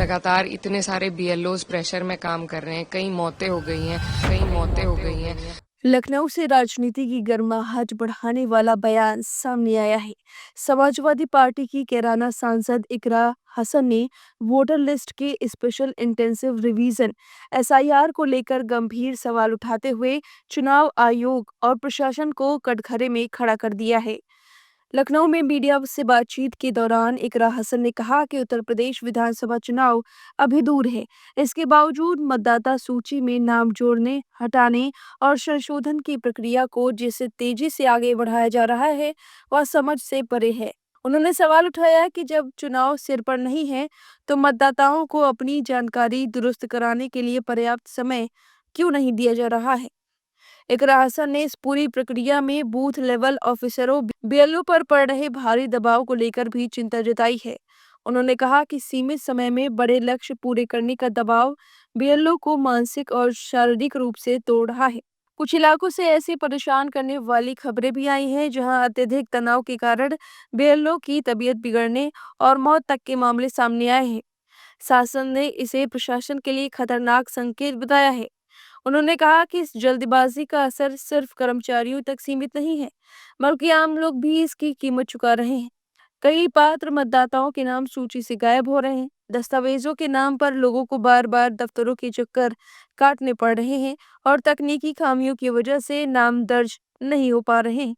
लगातार इतने सारे बीएलओज प्रेशर में काम कर रहे हैं, कई मौतें हो गई हैं। लखनऊ से राजनीति की गर्माहट बढ़ाने वाला बयान सामने आया है। समाजवादी पार्टी की कैराना सांसद इकरा हसन ने वोटर लिस्ट के स्पेशल इंटेंसिव रिवीजन एसआईआर को लेकर गंभीर सवाल उठाते हुए चुनाव आयोग और प्रशासन को कटघरे में खड़ा कर दिया है। लखनऊ में मीडिया से बातचीत के दौरान इकरा हसन ने कहा कि उत्तर प्रदेश विधानसभा चुनाव अभी दूर है। इसके बावजूद मतदाता सूची में नाम जोड़ने, हटाने और संशोधन की प्रक्रिया को जिस तेजी से आगे बढ़ाया जा रहा है, वह समझ से परे है। उन्होंने सवाल उठाया कि जब चुनाव सिर पर नहीं है, तो मतदाताओं को अपनी जानकारी दुरुस्त कराने के लिए पर्याप्त समय क्यों नहीं दिया जा रहा है। इकरा हसन ने इस पूरी प्रक्रिया में बूथ लेवल ऑफिसरों बीएलओ पर पड़ रहे भारी दबाव को लेकर भी चिंता जताई है। उन्होंने कहा कि सीमित समय में बड़े लक्ष्य पूरे करने का दबाव बीएलओ को मानसिक और शारीरिक रूप से तोड़ रहा है। कुछ इलाकों से ऐसी परेशान करने वाली खबरें भी आई हैं जहां अत्यधिक तनाव के कारण बीएलओ की तबीयत बिगड़ने और मौत तक के मामले सामने आए हैं। शासन ने इसे प्रशासन के लिए खतरनाक संकेत बताया है। उन्होंने कहा कि इस जल्दबाजी का असर सिर्फ कर्मचारियों तक सीमित नहीं है, बल्कि आम लोग भी इसकी कीमत चुका रहे हैं। कई पात्र मतदाताओं के नाम सूची से गायब हो रहे हैं। दस्तावेजों के नाम पर लोगों को बार बार दफ्तरों के चक्कर काटने पड़ रहे हैं और तकनीकी खामियों की वजह से नाम दर्ज नहीं हो पा रहे हैं।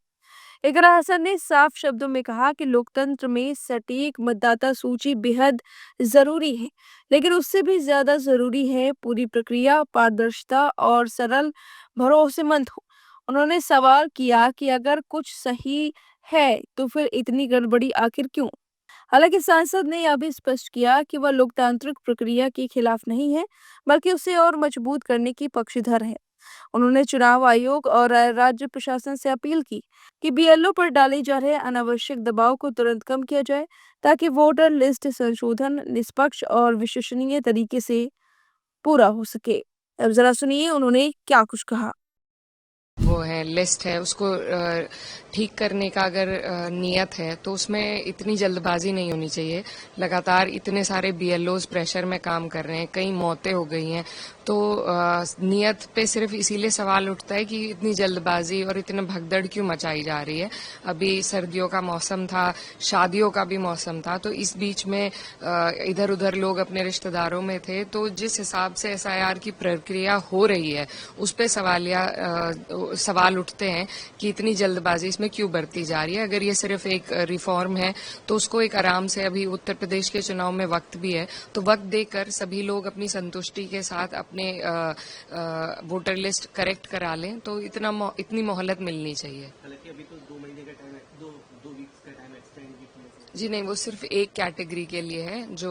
इकरा हसन ने साफ शब्दों में कहा कि लोकतंत्र में सटीक मतदाता सूची बेहद जरूरी है, लेकिन उससे भी ज्यादा जरूरी है पूरी प्रक्रिया पारदर्शिता और सरल भरोसेमंद हो। उन्होंने सवाल किया कि अगर कुछ सही है तो फिर इतनी गड़बड़ी आखिर क्यों। हालांकि सांसद ने यह भी स्पष्ट किया कि वह लोकतांत्रिक प्रक्रिया के खिलाफ नहीं है, बल्कि उसे और मजबूत करने की पक्षधर है। उन्होंने चुनाव आयोग और राज्य प्रशासन से अपील की कि बीएलओ पर डाले जा रहे अनावश्यक दबाव को तुरंत कम किया जाए, ताकि वोटर लिस्ट संशोधन निष्पक्ष और विश्वसनीय तरीके से पूरा हो सके। अब जरा सुनिए उन्होंने क्या कुछ कहा। वो है लिस्ट है, उसको ठीक करने का अगर नियत है तो उसमें इतनी जल्दबाजी नहीं होनी चाहिए। लगातार इतने सारे बीएलओज प्रेशर में काम कर रहे हैं, कई मौतें हो गई हैं, तो नियत पे सिर्फ इसीलिए सवाल उठता है कि इतनी जल्दबाजी और इतने भगदड़ क्यों मचाई जा रही है। अभी सर्दियों का मौसम था, शादियों का भी मौसम था, तो इस बीच में इधर उधर लोग अपने रिश्तेदारों में थे, तो जिस हिसाब से एसआईआर की प्रक्रिया हो रही है उस पे सवाल उठते हैं कि इतनी जल्दबाजी इसमें क्यों बरती जा रही है। अगर ये सिर्फ एक रिफॉर्म है तो उसको एक आराम से, अभी उत्तर प्रदेश के चुनाव में वक्त भी है, तो वक्त देकर सभी लोग अपनी संतुष्टि के साथ अपने वोटर लिस्ट करेक्ट करा लें, तो इतनी मोहलत मिलनी चाहिए। हालांकि अभी तो 2 महीने का टाइम है, दो वीक्स का टाइम एक्सटेंड भी किया है। जी नहीं, वो सिर्फ एक कैटेगरी के लिए है, जो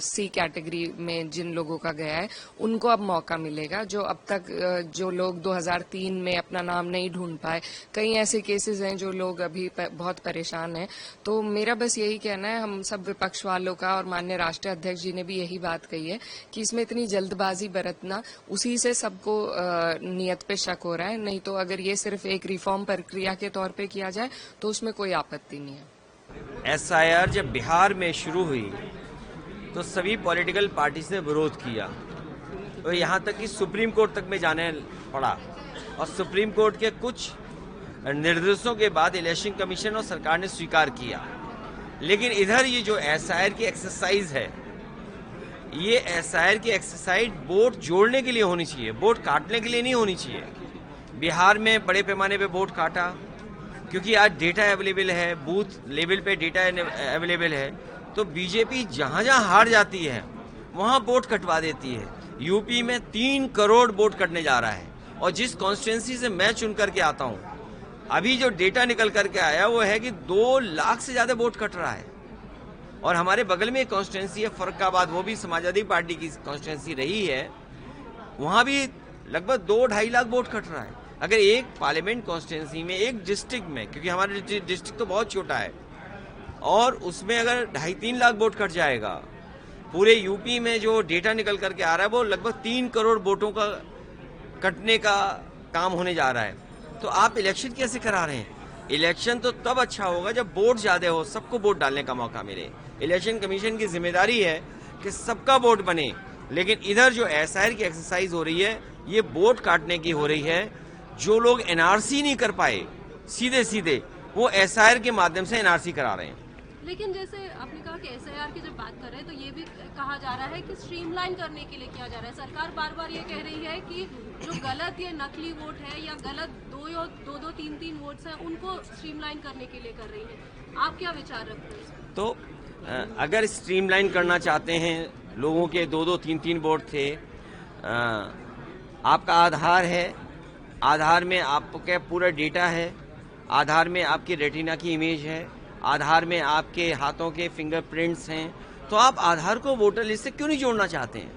सी कैटेगरी में जिन लोगों का गया है उनको अब मौका मिलेगा। जो अब तक जो लोग 2003 में अपना नाम नहीं ढूंढ पाए, कई ऐसे केसेस हैं जो लोग अभी बहुत परेशान हैं। तो मेरा बस यही कहना है, हम सब विपक्ष वालों का, और माननीय राष्ट्रीय अध्यक्ष जी ने भी यही बात कही है कि इसमें इतनी जल्दबाजी बरतना, उसी से सबको नियत पे शक हो रहा है। नहीं तो अगर ये सिर्फ एक रिफॉर्म प्रक्रिया के तौर पे किया जाए तो उसमें कोई आपत्ति नहीं है। एसआईआर जब बिहार में शुरू हुई तो सभी पॉलिटिकल पार्टीज ने विरोध किया, तो यहाँ तक कि सुप्रीम कोर्ट तक में जाने पड़ा, और सुप्रीम कोर्ट के कुछ निर्देशों के बाद इलेक्शन कमीशन और सरकार ने स्वीकार किया। लेकिन इधर ये जो एसआईआर की एक्सरसाइज है, ये एसआईआर की एक्सरसाइज वोट जोड़ने के लिए होनी चाहिए, वोट काटने के लिए नहीं होनी चाहिए। बिहार में बड़े पैमाने पे वोट काटा क्योंकि आज डेटा अवेलेबल है, बूथ लेवल पे डेटा अवेलेबल है, तो बीजेपी जहां जहां हार जाती है वहां वोट कटवा देती है। यूपी में 3 करोड़ वोट कटने जा रहा है, और जिस कॉन्स्टिट्यूंसी से मैं चुन करके आता हूं, अभी जो डेटा निकल करके आया वो है कि 2 लाख से ज्यादा वोट कट रहा है। और हमारे बगल में एक कॉन्स्टिट्यूंसी है फर्रुखाबाद, वो भी समाजवादी पार्टी की कॉन्स्टिट्यूंसी रही है, वहां भी लगभग 2-2.5 लाख वोट कट रहा है। अगर एक पार्लियामेंट कॉन्स्टिट्यूंसी में, एक डिस्ट्रिक्ट में, क्योंकि हमारा डिस्ट्रिक्ट तो बहुत छोटा है, और उसमें अगर 2.5-3 लाख वोट कट जाएगा, पूरे यूपी में जो डेटा निकल करके आ रहा है वो लगभग 3 करोड़ वोटों का कटने का काम होने जा रहा है। तो आप इलेक्शन कैसे करा रहे हैं? इलेक्शन तो तब अच्छा होगा जब वोट ज्यादा हो, सबको वोट डालने का मौका मिले। इलेक्शन कमीशन की जिम्मेदारी है कि सबका वोट बने, लेकिन इधर जो एसआईआर की एक्सरसाइज हो रही है ये वोट काटने की हो रही है। जो लोग एनआरसी नहीं कर पाए सीधे सीधे वो एसआईआर के माध्यम से एनआरसी करा रहे हैं। लेकिन जैसे आपने कहा कि एसआईआर की जब बात कर रहे हैं तो ये भी कहा जा रहा है कि स्ट्रीमलाइन करने के लिए किया जा रहा है। सरकार बार बार ये कह रही है कि जो गलत या नकली वोट है या गलत दो तीन वोट्स हैं उनको स्ट्रीमलाइन करने के लिए कर रही है। आप क्या विचार रखते हैं? तो अगर स्ट्रीमलाइन करना चाहते हैं, लोगों के दो तीन वोट थे, आपका आधार है, आधार में आपका पूरा डेटा है, आधार में आपकी रेटिना की इमेज है, आधार में आपके हाथों के फिंगरप्रिंट्स हैं, तो आप आधार को वोटर लिस्ट से क्यों नहीं जोड़ना चाहते हैं?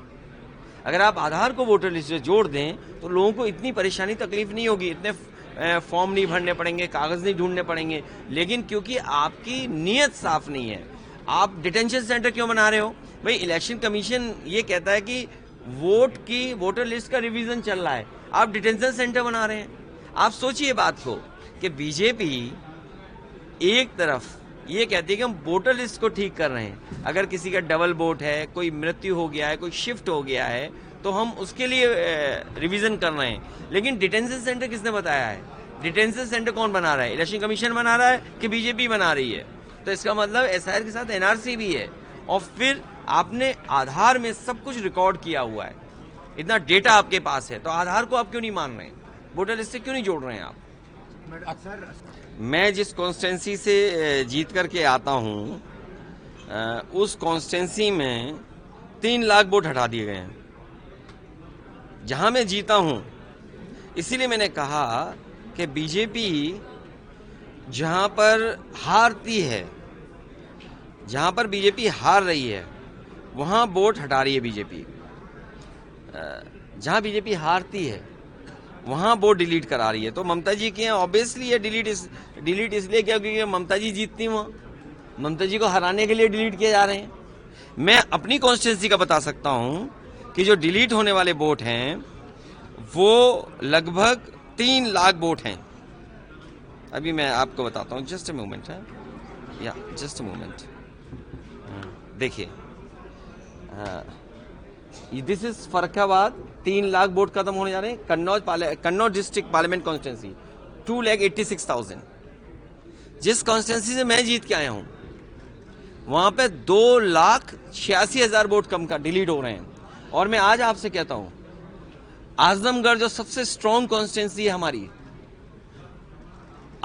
अगर आप आधार को वोटर लिस्ट से जोड़ दें तो लोगों को इतनी परेशानी तकलीफ नहीं होगी, इतने फॉर्म नहीं भरने पड़ेंगे, कागज नहीं ढूंढने पड़ेंगे। लेकिन क्योंकि आपकी नीयत साफ नहीं है, आप डिटेंशन सेंटर क्यों बना रहे हो? भाई इलेक्शन कमीशन ये कहता है कि वोटर लिस्ट का रिवीजन चल रहा है, आप डिटेंशन सेंटर बना रहे हैं। आप सोचिए बात को कि बीजेपी एक तरफ ये कहती है कि हम वोटर लिस्ट को ठीक कर रहे हैं, अगर किसी का डबल वोट है, कोई मृत्यु हो गया है, कोई शिफ्ट हो गया है, तो हम उसके लिए रिवीजन कर रहे हैं। लेकिन डिटेंशन सेंटर किसने बताया है? डिटेंशन सेंटर कौन बना रहा है? इलेक्शन कमीशन बना रहा है कि बीजेपी बना रही है? तो इसका मतलब एसआईआर के साथ एनआरसी भी है, और फिर आपने आधार में सब कुछ रिकॉर्ड किया हुआ है, इतना डेटा आपके पास है, तो आधार को आप क्यों नहीं मान रहे हैं? वोटर लिस्ट से क्यों नहीं जोड़ रहे हैं आप? मैं जिस कॉन्स्टिट्यूंसी से जीत करके आता हूँ, उस कॉन्स्टिट्यूंसी में 3 लाख वोट हटा दिए गए हैं जहां मैं जीता हूं। इसीलिए मैंने कहा कि बीजेपी जहां पर हारती है, जहां पर बीजेपी हार रही है वहां वोट हटा रही है बीजेपी, जहां बीजेपी हारती है वहां वोट डिलीट करा रही है। तो ममता जी के ऑब्वियसली ये डिलीट इसलिए क्या, क्योंकि ममता जी जीतती वहां, ममता जी को हराने के लिए डिलीट किए जा रहे हैं। मैं अपनी कॉन्स्टिट्यूंसी का बता सकता हूं कि जो डिलीट होने वाले वोट हैं वो लगभग 3 लाख वोट हैं। अभी मैं आपको बताता हूं, जस्ट अ मोमेंट है, या जस्ट अ मोमेंट। देखिए, this is Farrukhabad, 3 lakh vote खत्म होने जा रहे हैं। Kannauj district parliament constituency 2,86,000। जिस कॉन्स्टिट्यूंसी से मैं जीत के आया हूं वहां पे 2,86,000 वोट कम का डिलीट हो रहे हैं। और मैं आज आपसे कहता हूं, आजमगढ़ जो सबसे स्ट्रॉन्ग कॉन्स्टिट्यूंसी है हमारी,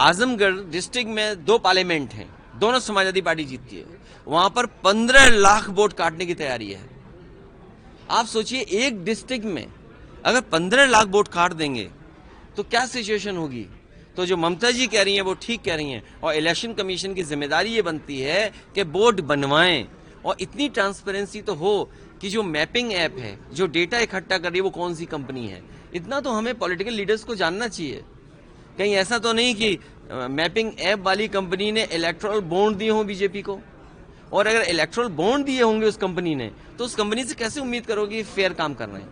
आजमगढ़ डिस्ट्रिक्ट में 2 पार्लियामेंट हैं, दोनों समाजवादी पार्टी जीतती है, वहां पर 15 लाख वोट काटने की तैयारी है। आप सोचिए, एक डिस्ट्रिक्ट में अगर 15 लाख वोट काट देंगे तो क्या सिचुएशन होगी? तो जो ममता जी कह रही हैं वो ठीक कह रही हैं, और इलेक्शन कमीशन की जिम्मेदारी ये बनती है कि वोट बनवाएं, और इतनी ट्रांसपेरेंसी तो हो कि जो मैपिंग ऐप है, जो डेटा इकट्ठा कर रही है, वो कौन सी कंपनी है। इतना तो हमें पॉलिटिकल लीडर्स को जानना चाहिए। कहीं ऐसा तो नहीं कि मैपिंग ऐप वाली कंपनी ने इलेक्टोरल बॉन्ड दिए हों बीजेपी को, और अगर इलेक्टोरल बॉन्ड दिए होंगे उस कंपनी ने, तो उस कंपनी से कैसे उम्मीद करोगे फेयर काम कर रहे हैं?